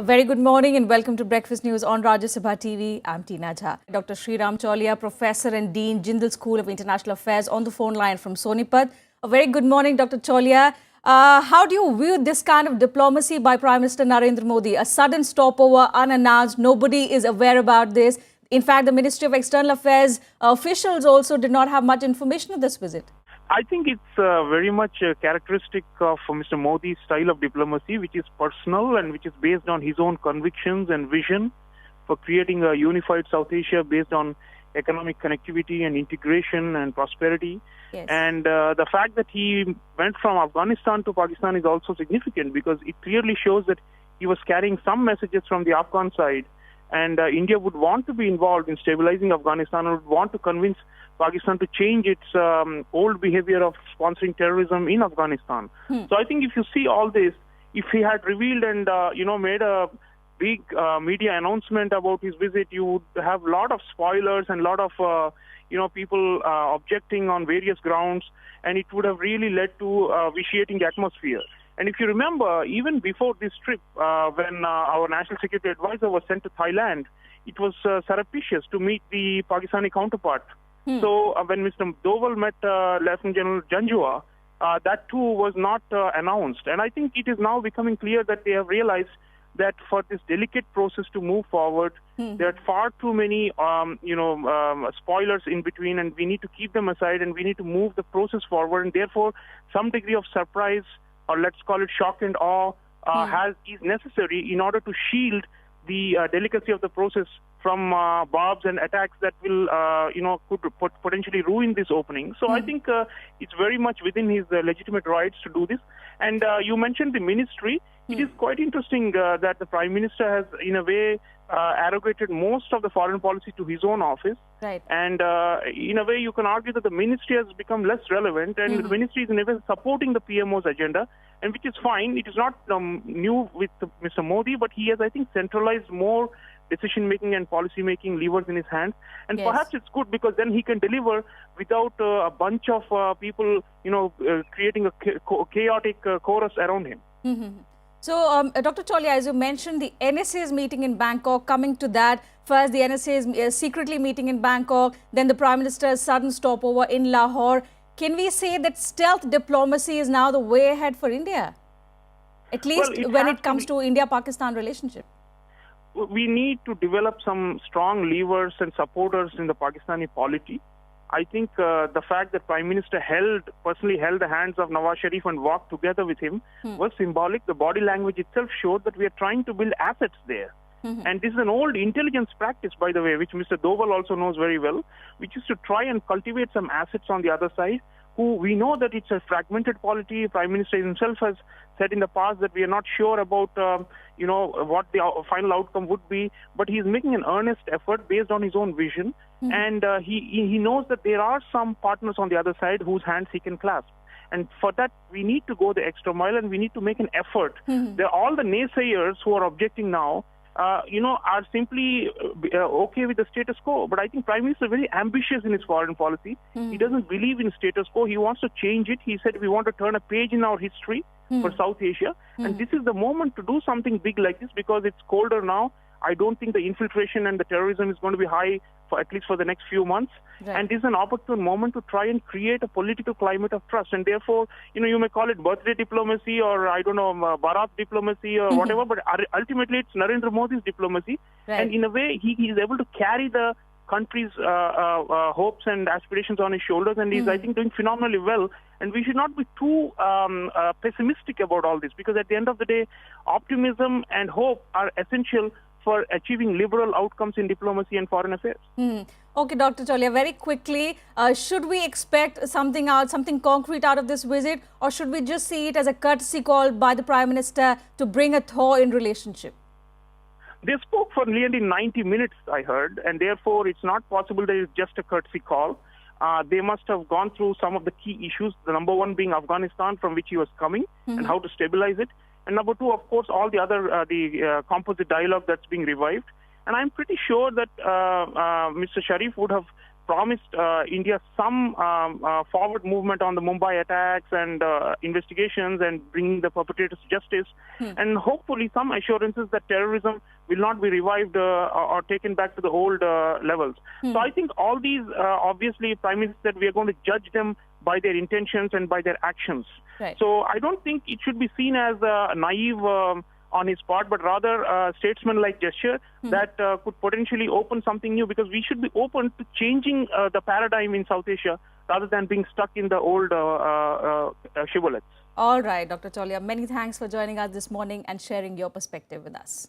A very good morning and welcome to Breakfast News on Rajya Sabha TV. I'm Tina Jha. Dr. Sreeram Chaulia, Professor and Dean, Jindal School of International Affairs, on the phone line from Sonipat. A very good morning, Dr. Chaulia. How do you view this kind of diplomacy by Prime Minister Narendra Modi? A sudden stopover, unannounced, nobody is aware about this. In fact, the Ministry of External Affairs officials also did not have much information of this visit. I think it's very much characteristic of Mr. Modi's style of diplomacy, which is personal and which is based on his own convictions and vision for creating a unified South Asia based on economic connectivity and integration and prosperity. Yes. And the fact that he went from Afghanistan to Pakistan is also significant because it clearly shows that he was carrying some messages from the Afghan side. And India would want to be involved in stabilizing Afghanistan and would want to convince Pakistan to change its old behavior of sponsoring terrorism in Afghanistan. So I think if you see all this, if he had revealed and made a big media announcement about his visit, you would have a lot of spoilers and a lot of people objecting on various grounds, and it would have really led to vitiating the atmosphere. And if you remember, even before this trip, when our National Security Advisor was sent to Thailand, it was surreptitious to meet the Pakistani counterpart. So when Mr. Doval met Lieutenant General Janjua, that too was not announced. And I think it is now becoming clear that they have realized that for this delicate process to move forward, there are far too many, spoilers in between, and we need to keep them aside, and we need to move the process forward. And therefore, some degree of surprise, or let's call it shock and awe, is necessary in order to shield the delicacy of the process from barbs and attacks that will, could potentially ruin this opening. So I think it's very much within his legitimate rights to do this. And you mentioned the ministry. It is quite interesting that the Prime Minister has, in a way, arrogated most of the foreign policy to his own office. Right. And in a way, you can argue that the ministry has become less relevant, and the ministry is in a way supporting the PMO's agenda, and which is fine. It is not new with Mr. Modi, but he has, I think, centralized more decision-making and policy-making levers in his hands. And perhaps it's good because then he can deliver without a bunch of people, creating a chaotic chorus around him. So, Dr. Chaulia, as you mentioned, the NSA is meeting in Bangkok. Coming to that, first the NSA is secretly meeting in Bangkok, then the Prime Minister's sudden stopover in Lahore. Can we say that stealth diplomacy is now the way ahead for India? At least when it comes to India-Pakistan relationship. We need to develop some strong levers and supporters in the Pakistani polity. I think the fact that Prime Minister personally held the hands of Nawaz Sharif and walked together with him was symbolic. The body language itself showed that we are trying to build assets there. And this is an old intelligence practice, by the way, which Mr. Doval also knows very well, which is to try and cultivate some assets on the other side, who we know that it's a fragmented polity. Prime Minister himself has said in the past that we are not sure about, what the final outcome would be, but he's making an earnest effort based on his own vision. And he knows that there are some partners on the other side whose hands he can clasp. And for that, we need to go the extra mile and we need to make an effort. All the naysayers who are objecting now, are simply okay with the status quo. But I think Prime Minister is very ambitious in his foreign policy. He doesn't believe in status quo. He wants to change it. He said we want to turn a page in our history for South Asia. And this is the moment to do something big like this because it's colder now. I don't think the infiltration and the terrorism is going to be high, for at least for the next few months. Right. And this is an opportune moment to try and create a political climate of trust. And therefore, you may call it birthday diplomacy or, Bharat diplomacy or whatever, but ultimately it's Narendra Modi's diplomacy. Right. And in a way, he is able to carry the country's hopes and aspirations on his shoulders, and he's, I think, doing phenomenally well. And we should not be too pessimistic about all this, because at the end of the day, optimism and hope are essential for achieving liberal outcomes in diplomacy and foreign affairs. Okay, Dr. Chaulia, very quickly, should we expect something concrete out of this visit, or should we just see it as a courtesy call by the Prime Minister to bring a thaw in relationship? They spoke for nearly 90 minutes, I heard, and therefore it's not possible that it's just a courtesy call. They must have gone through some of the key issues, the number one being Afghanistan, from which he was coming, and how to stabilize it. And number two, of course, all the other composite dialogue that's being revived. And I'm pretty sure that Mr. Sharif would have promised India some forward movement on the Mumbai attacks and investigations and bringing the perpetrators to justice, and hopefully some assurances that terrorism will not be revived or taken back to the old levels. So I think all these, obviously, Prime Minister said we are going to judge them by their intentions and by their actions. Right. So I don't think it should be seen as naive on his part, but rather a statesman-like gesture that could potentially open something new, because we should be open to changing the paradigm in South Asia rather than being stuck in the old shibboleths. All right, Dr. Chaulia, many thanks for joining us this morning and sharing your perspective with us.